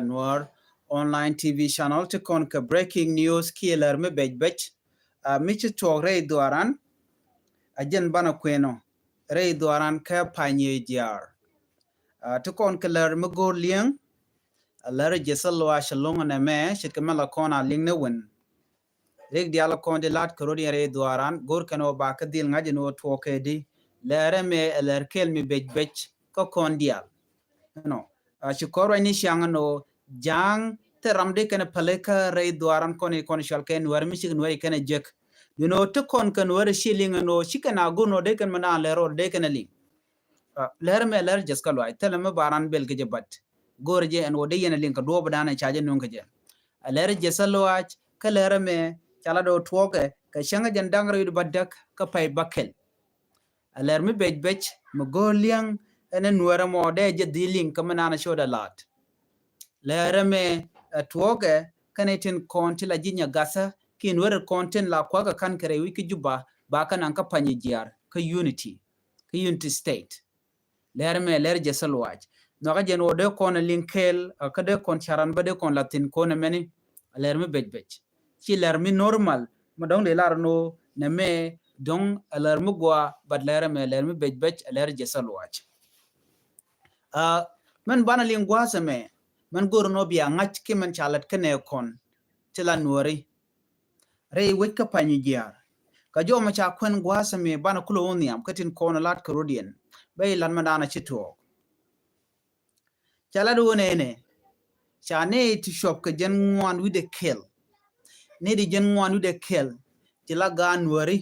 Noir online TV channel to conquer breaking news killer me bej michi to rey duaran ajen bana kweno rey duaran ka panye jar to conquer me go liang a lere jesalo a shalong na me shikmala kona ling ne win rig diala kon de lat korodi rey duaran gor kano ba ka dil ngaje no to di lere me ler kel mi bej ko kon dial no shikoro ni shangano jang te ramde kana paleka rey duaran koni shalken war misik no kana jek to kon kan war shilling no shikana go no de kan mana lero de kana li ler me ler jeska lo ay tele me baran bel ge bat gorje en wode yena link do badana chaje non ge ler jesalo ach ka ler me chala do twoge ka shanga jandang ru badak ka pay bakel ler me bej me go liang ene nuara mo de je dealing kamana na shoda lat lere me twoge kanetin konti la jinya gasa kin wer konten la kwaga kan kare wiki juba ba kan an ka panye jiar ka unity state lere me lere jesal waj no ga jen wode kon linkel ka de kon charan ba de kon latin kon meni lere me bej ci lere mi normal ma dong de lar no ne me dong lere me gwa bad lere me bej lere jesal waj man bana lingwa me man gor no biya ngach ki man chalat kene kon tila nuori rei weka panyi giar ka jo ma cha kwen gwasa me bana kulo oniam katin kon lat karodian bay lan madana chito chala do ne cha ne to shop ka jen ngwan with the kill ne di jen ngwan with the kill tila ga nuori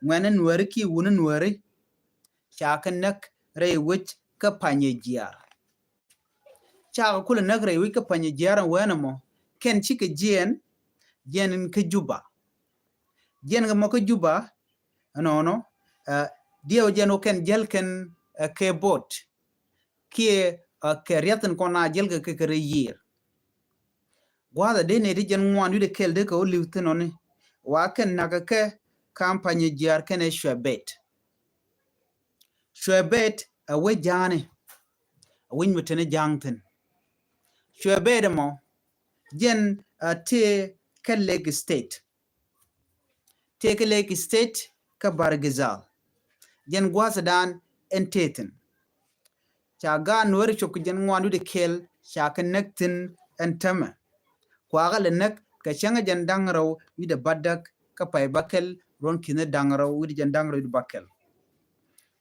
ngwana nuori ki wuna nuori cha kanak rei wich ka panyi giar cha kula nagre wi ka panye jaran wana mo ken chike jen ke juba jen ga mo ke juba no dio jen o ken jel ken ke bot kie ke riatan kona jel ga ke yir wada de ne jen ngwan wi de kel de ko liwtin oni wa ken naga ke kampanye jar ken shwebet a we jane a win mutene jangten shwebet mo jen te ka Lake State take Lake State ka Bargizal jen gwasa dan enteten cha ga nuwer chok jen ngwandu de kel cha ka nektin entama kwa ga lenek ka changa jen dangraw wi de badak ka pay bakel ron kine dangraw wi jen dangraw wi bakel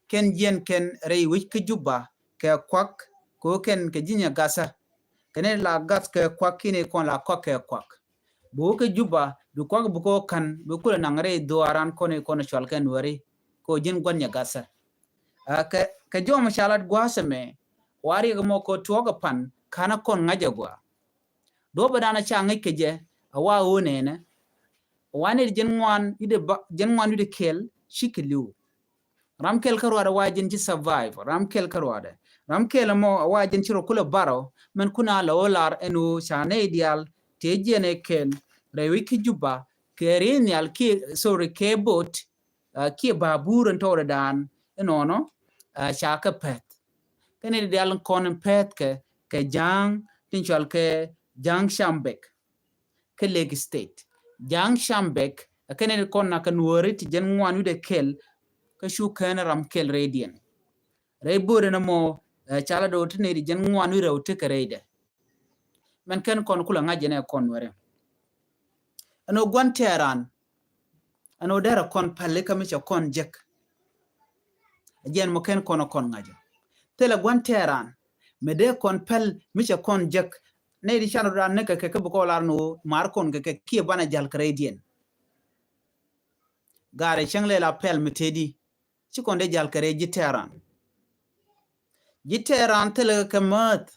ken jen ken rei wi ka juba ka kwak ko ken ka jinya gasa kene la gas ka kwak kine kon la kwak ka kwak bu ke juba du kwak bu ko kan bu kula nangare doaran kono chalken wari ko jin gwanya gasa ka jo mashalat gwasa me wari ga mo ko tuoga pan kana kon ngaja gwa do badana cha ngai keje awa one ne wani jin ngwan ide kel shikelu ramkel karwada wajin ci survive ramkel mo wajin ci kula baro men kuna la olar enu chane ideal tejene ken rewi ki juba kerin yal ki sorry ke bot ki baburan tore dan enono chaka pet kene ideal kon pet ke jang tinchal ke jang shambek ke Lake State jang shambek kene kon na kan wori ti jen ngwan de kel ka shu kana ram kel radian ray bore na mo chala do tne di jen ngwan wi rawte ka rede men ken kon kula ngaje ne kon wore ano gwan teran ano dara kon palle ka micha kon jek jen mo ken kon ngaje tele gwan teran me de kon pal micha kon jek ne di chano ran ne ka bu ko lar no mar kon ke ki bana jal ka radian gare changle la pel metedi ci konde jal kare jiteran tele kamat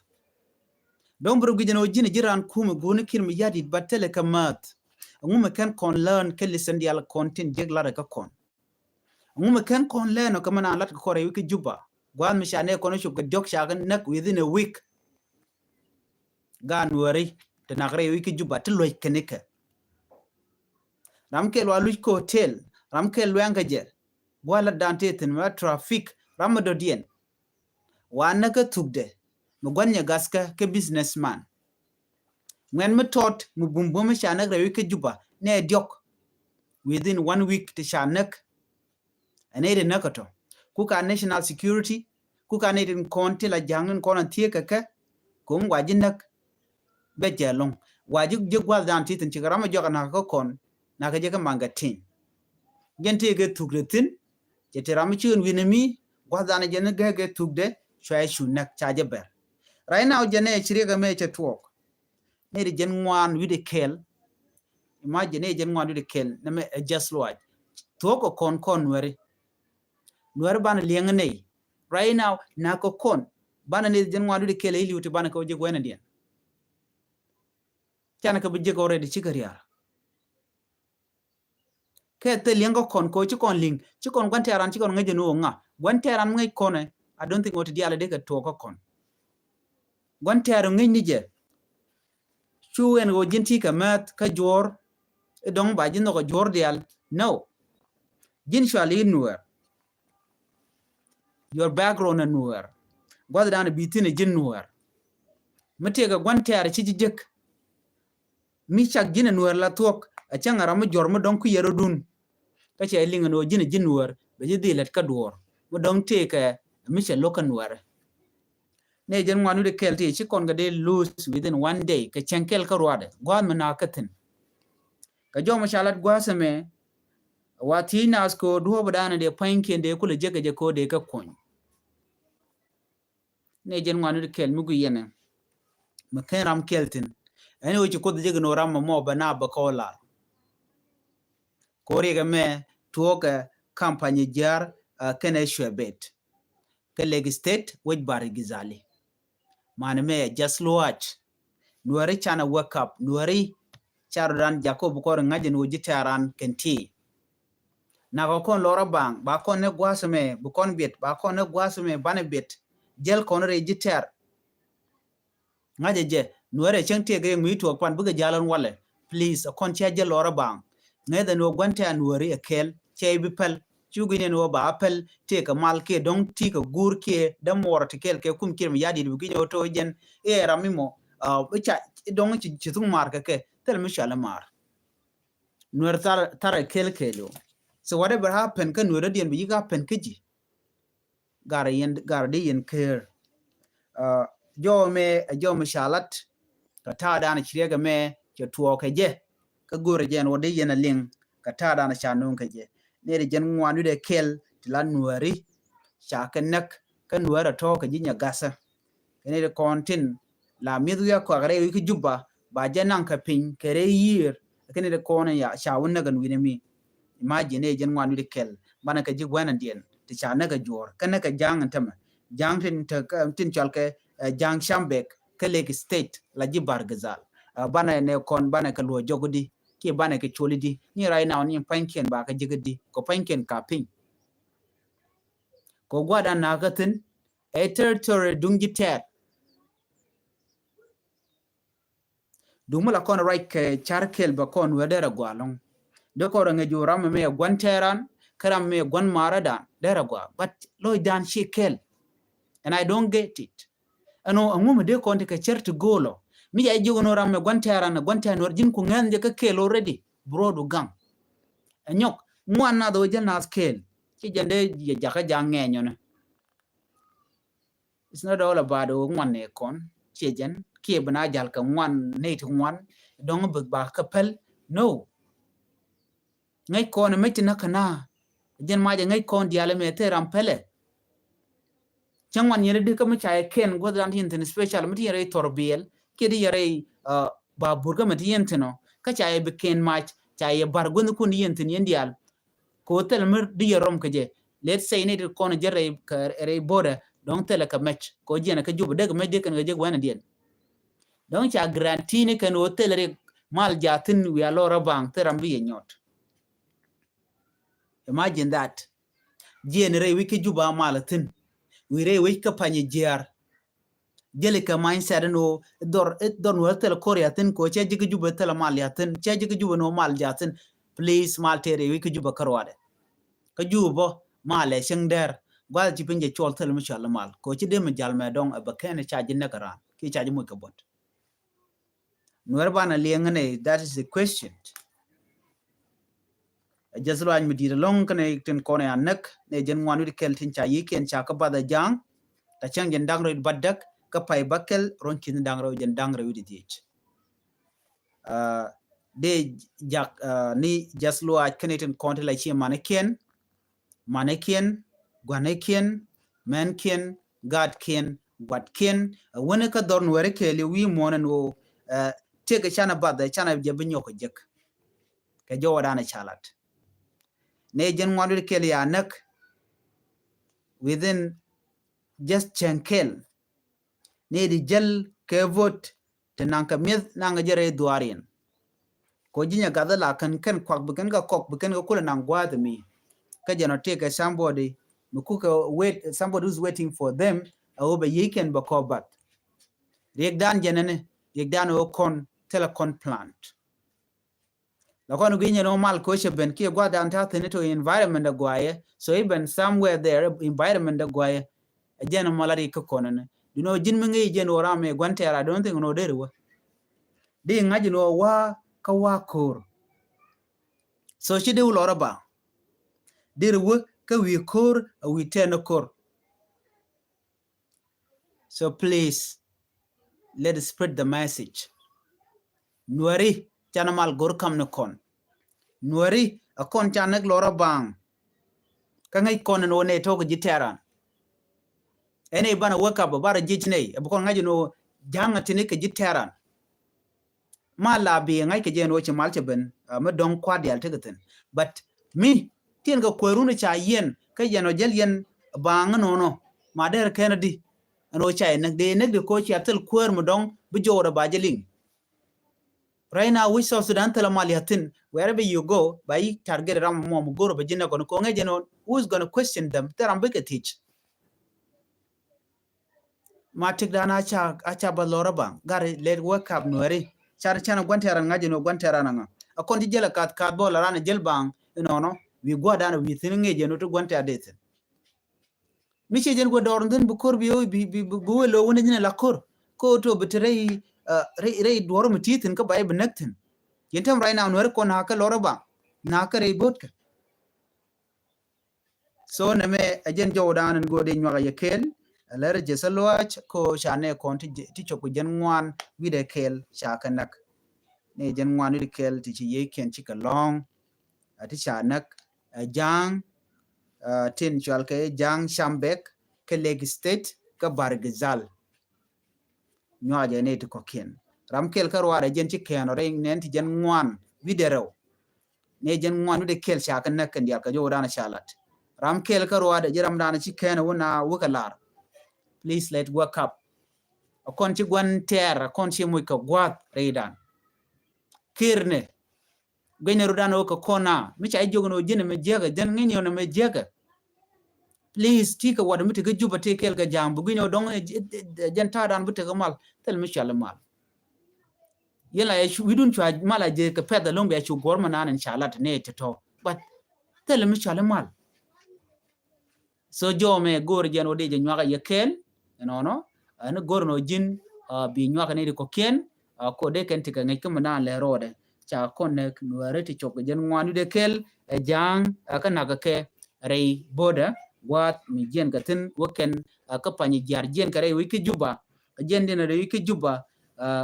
don buru gijeno jini jiran kuma goni kirmi yadi batele kamat ngume kan kon learn ke listen dial kontin jegla ka kon ngume kan kon learn ko mana lat ko re wiki juba gwan mi shane kono shu ko dok shagan nak within a week gan wori te nagre wiki juba te loy keneka ramke lo aluj ko hotel ramke lo angaje wala dante tin ma traffic ramado dien wana ka tugde mu gwanya gaska ke businessman ngwen mu tot mu bumbo mu shanak rewi ke juba ne diok within 1 week to shanak ane de nakato ku ka national security ku ka ne din konti la jangun konan tie ka ko ngwaji nak be jelong waji jigwa dan titin cigarama joga na ko kon na ka je ka mangatin gente ge tugretin je teramu chun winami gwa dan je ne ge tugde chwa shunak chaje ber right now jene chire ga me che tuok ne de jen ngwan wi de kel imagine jen ngwan wi de kel na me just lodge tuok kon nuer ban lieng ne right now na ko kon bana ne jen ngwan wi de kel ili uti bana ko je gwena dien chana ka bije ko already chikaria ke te lieng kon ko chi kon ling chi kon gwan teran chi kon ngeje no nga gwan teran ngai kone I don't think what diale de ka tuok kon gwan teran ngai ni je chu en go jinti ka mat ka jor dong ba jin ko jor dial no jin shali nuer your background and nuer god dan bitine jin nuer mate ga gwan tear ci jek mi chak jin nuer la tok a changara mu jor mu dong ku yero dun ka che linga no jin nuer be jidi let ka dor mu dong te ka mi che lokan nuer ne jen ngwanu de kelti ci kon ga de lose within 1 day ka chenkel ka ruade gwan mu na katin ka jomo shalat gwasame wati nas ko duho badana de panken de kula jega je ko de ka kon ne jen ngwanu de kel mugu yene ma kan ram keltin ani wo ci ko de jega no ram mo bana ba kola ko re ga me tuoga kampanye jar kene shwebet ke leg state woj bar gizali man me just watch nuari chana wake up nuari charan jacob ko ngajin wo jitaran kenti na ko kon lora bang ba kon ne gwasme bu kon bet ba kon ne gwasme bane bet jel kon re jitar ngaje je nuare chengte ge mi to kwan buga jalan wale please kon cha je lora bang ngeda no gwante nuari akel che bi pel chugine no ba apel te ka mal ke dong ti ka gur ke da mor te kel ke kum kirm yadi bu gijo to jen e ramimo bicha dong ci tung mar ka ke tel mi shala mar nuar tar kel kelo so whatever happen kan nuar dien bi ga pen kiji gar de yen care jo me shalat ka ta da na chirega me ke tuo ke je ka gur jen wode yen ling ka ta da na chanun ke je ne de jen ngwanu de kel tilan nuari chakanak kan nuara to ka jinya gasa ne de kontin la midu ya ko gare wi juba ba janan ka pin kere yir kene de kona ya shawun nagan wini mi imagine jen ngwanu de kel bana ka jigwana dien ti cha naga jor kana ka jang tama jang tin chalke jang shambek ke leg state la jibar gazal bana ne kon bana ka lo jogodi ki bana ke cholidi ni right now ni panken ba ka jigadi ko panken ka pin ko gwada na gatin a territory dungi tet dumula kon right ke charkel ba kon wedera gwalong de ko nga joram me gwanteran karam me gwan maradan dera gwa but lo dan shikel and I don't get it ano angum de kon te ka chert golo mi ya jogo no ram me gwanteran jin ku ngande ka kel already brodu gang anyok mwana do jana skel ci jande je jaka jangenyo ne it's not all about one kon ci jen ki bana jal ka one ne to one dong bu ba kapel no ngai kon me tina kana jen ma je ngai kon diale me te ram pele changwan yere de ka me chae ken go dan tin special me yere torbiel ke di yere ba burga me yentino ka chae be ken match chae bargun kun yentin yendial ko tel mer di yerom ke je let's say ne kon jere ka re boda don tele ka match ko jena ka jubu daga me de kan je wana dien don cha grantine kan hotel re mal jatin wi alora bang teram bi nyot imagine that jena re wiki juba malatin wi re wi ka panye jer jele ka mindset no dor hotel korea tin ko che jigi juba tele mal yatin che jigi juba no mal jatin please mal tere wiki juba karwade ka jubo male sheng der gwal ci pinje chol tel mi chal mal ko ci dem jal me dong ba ken cha jin karan ki cha mu ka bot nuer bana liengane that is the question jaslo an mi dir long kane ten kone anak ne jen ngwanu di kel tin cha yiken cha ka bada jang ta chang jen dang ro badak ka pai bakel ron kin dang ro jen dang ro di dich de jak ni jaslo a kane ten konte la chi maneken gwaneken menken gadken watken wona ka dorn were kele wi monan wo tege chana bada chana je binyo ko jek ke jo wadana chalat ne jen ngwanu kele ya nak within just chenkel ne di jel ke vote tenanka myth nanga jere duarien ko jinya gadala kan kwak bukan ga kok bukan ga kula nang gwa mi ka jeno take somebody mukuka wait somebody who's waiting for them over yeken bakobat yek dan jenene yek dan o kon telecom plant la kono ginye no mal ko sheben ki gwa dan ta to environment da gwaye so even somewhere there environment da gwaye jeno malari ko kono you know jin mingi jen ora me gwantera I don't think no derwa di ngaji no wa ka wa kor so shi de ulora ba derwa ka wi kor wi ten kor so please let's spread the message nuari chana mal gor kam no kon nuari akon chanak lora bang ka ngai kon no ne to giteran ene bana waka ba bara jijne e bukon ngaji no janga tini ke jiteran mala bi ngai ke jeno che malche ben ma don kwadi al tegaten but mi tien ga kwerunu cha yen ka jeno jel yen bang no ma der kennedy no cha nek de ko cha tel kwer mu don bu jora ba jeling right now we South Sudan tell mali hatin wherever you go by target ram mom goro ba jinna kono ko ngejeno who's going to question them teram be teach ma tik dana cha ba lora bang gare let work up nuari chana gwantera ngaji no gwantera nanga akon di jela kat bo la rana jel bang no we go dana we tin ngeje no to gwantera det mi che jen go dorn den bu kor bi bu lo wona jina la kor ko to betrei rei dworo mititin ka bai benektin yentam right now nuer ko na ka lora bang na ka rei bot so na me ajen jo dan go de nywa ya kel alere je salwach ko chane kon ti choko jen ngwan wi de kel cha kanak ne jen ngwan wi kel ti chi ye ken chi ka long ati chanak jang tin chal ke jang shambek ke leg state ka bargazal nywa je ne ti ko ken ram kel ka wara jen chi ken re nen ti jen ngwan wi de rew ne jen ngwan wi de kel cha kanak kan ya ka jo dana chalat ram kel ka wara jiram dana chi ken wona wukalar please let work up akon ci gwan ter akon ci muy ko gwat reidan kirne gëneru dan o ko kona mi ci ay jogono jene me jega den ngin yo me jega please tika wada mi te juba te kel ga jambu gëno dong jen ta dan bu te mal tel mi sha mal yela ya widun ci mala je ka peda lombe ya ci gorma nan inshallah ne te to but tel mi sha mal so jome gor jen o de je nyaka yekel no ana gorno jin bi nyaka ne ko ken ko de ken tika ngai kuma na le rode cha kon ne nuare ti chok jen ngwanu de kel jang ka naga ke rei boda wat mi jen gatin woken ka pani jar jen kare wiki juba jen dina de wiki juba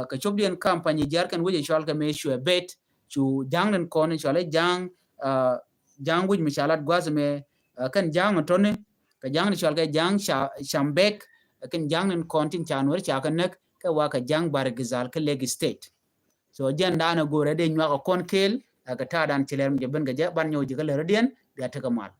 ka chop dien kampani jar kan wuje chwal ka me shwe bet chu jang den kon chwale jang jang wuj mi chalat gwazme kan jang tone ka jang ni chwal ka jang shambek kan jang nen kontin chanwer cha kan nak ka wa ka jang bar gizal ka leg state so jen dana gore de nywa ko kon kel ka ta dan tiler je ben ga ban nyoji ga le redien ya ta kamal